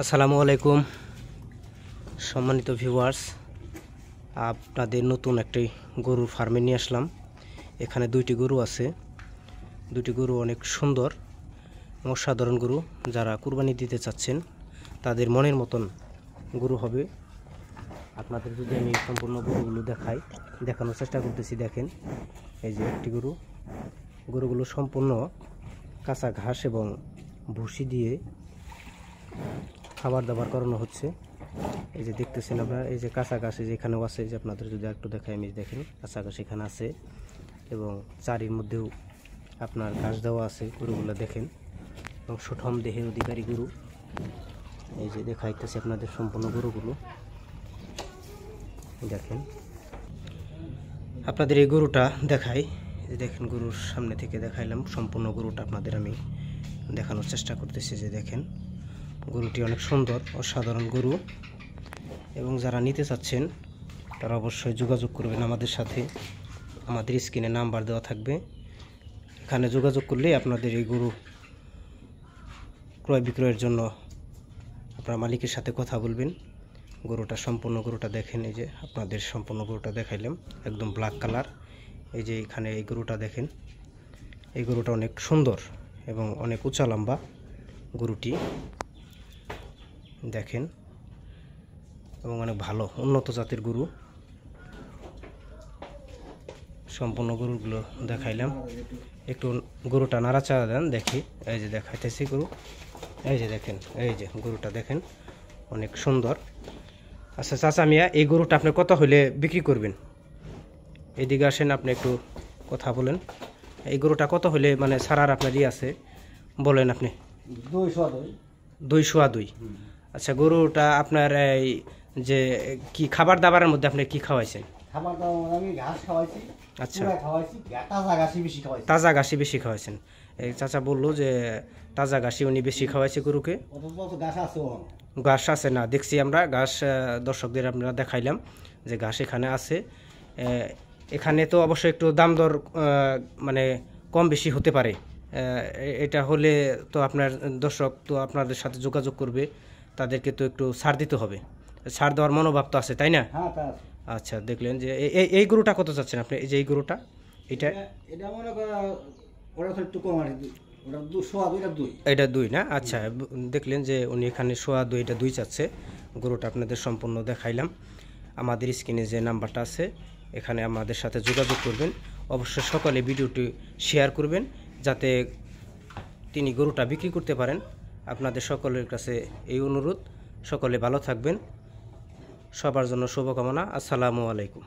আসসালামু আলাইকুম সম্মানিত ভিউয়ার্স, আপনাদের নতুন একটি গরুর ফার্মে নিয়ে আসলাম। এখানে দুইটি গরু আছে। দুইটি গরু অনেক সুন্দর অসাধারণ গরু। যারা কুরবানি দিতে চাচ্ছেন তাদের মনের মতন গরু হবে। আপনাদের যদি আমি সম্পূর্ণ গরুগুলো দেখানোর চেষ্টা করতেছি। দেখেন, এই যে একটি গরুগুলো সম্পূর্ণ কাঁচা ঘাস এবং ভুসি দিয়ে খাবার দাবার করানো হচ্ছে। এই যে দেখতেছেন আপনারা, এই যে কাঁচা ঘাস যেখানেও আছে, যে আপনাদের যদি একটু দেখাই, আমি দেখেন কাঁচা ঘাস এখানে আছে এবং চারির মধ্যেও আপনার ঘাস দেওয়া আছে। গরুগুলো দেখেন এবং সুঠম দেহের অধিকারী গরু। এই যে দেখাইতেছে আপনাদের সম্পূর্ণ গরুগুলো দেখেন। আপনাদের এই গরুটা দেখাই, যে দেখেন গরুর সামনে থেকে দেখাইলাম সম্পূর্ণ গরুটা আপনাদের আমি দেখানোর চেষ্টা করতেছি। যে দেখেন গরুটি অনেক সুন্দর অসাধারণ গরু, এবং যারা নিতে চাচ্ছেন তারা অবশ্যই যোগাযোগ করবেন আমাদের সাথে। আমাদের স্ক্রিনে নাম্বার দেওয়া থাকবে, এখানে যোগাযোগ করলেই আপনাদের এই গরু ক্রয় বিক্রয়ের জন্য আপনার মালিকের সাথে কথা বলবেন। গরুটা সম্পূর্ণ গরুটা দেখেন, এই যে আপনাদের সম্পূর্ণ গরুটা দেখাইলাম, একদম ব্ল্যাক কালার। এই যে এখানে এই গরুটা দেখেন, এই গরুটা অনেক সুন্দর এবং অনেক উঁচা লম্বা গরুটি দেখেন, এবং অনেক ভালো উন্নত জাতের গরু। সম্পূর্ণ গরুগুলো দেখাইলাম, একটু গরুটা নাড়াচাড়া দেন দেখি। এই যে দেখাইতেছি গরু, এই যে দেখেন, এই যে গরুটা দেখেন অনেক সুন্দর। আচ্ছা চাচা মিয়া, এই গরুটা আপনি কত হইলে বিক্রি করবেন? এদিকে আসেন, আপনি একটু কথা বলেন। এই গরুটা কত হইলে মানে ছাড়ার আপনার আছে বলেন আপনি? 202। আচ্ছা, গরুটা আপনার এই যে কি খাবার দাবারের মধ্যে আপনি কি খাওয়াইছেন? খাবার দাবার আমি ঘাস খাওয়াইছি। আচ্ছা, খাওয়াইছি, তাজা ঘাসই বেশি খাওয়াইছি। তাজা ঘাসই বেশি খাওয়াইছেন। এই চাচা বললো যে তাজা ঘাসই উনি বেশি খাওয়াইছে গরুকে। ঘাস আছে, ঘাস আছে না, দেখছি আমরা ঘাস, দর্শকদের আপনারা দেখাইলাম যে ঘাস এখানে আছে। এখানে তো অবশ্যই একটু দাম দর মানে কম বেশি হতে পারে। এটা হলে তো আপনার দর্শক তো আপনাদের সাথে যোগাযোগ করবে, তাদেরকে তো একটু ছাড় দিতে হবে। ছাড় দেওয়ার মনোভাব তো আছে, তাই না? আচ্ছা, দেখলেন যে এই গরুটা কত চাচ্ছেন আপনি? এই যে এই গরুটা, এটা মনে করেন একটু কম আর কি, এটা 2 না? আচ্ছা, দেখলেন যে উনি এখানে 2.5, এটা 2 চাচ্ছে। গরুটা আপনাদের সম্পূর্ণ দেখাইলাম। আমাদের স্ক্রিনে যে নাম্বারটা আছে, এখানে আমাদের সাথে যোগাযোগ করবেন। অবশ্যই সকালে ভিডিওটি শেয়ার করবেন যাতে তিনি গরুটা বিক্রি করতে পারেন। আপনাদের সকলের কাছে এই অনুরোধ। সকলে ভালো থাকবেন, সবার জন্য শুভকামনা। আসসালামু আলাইকুম।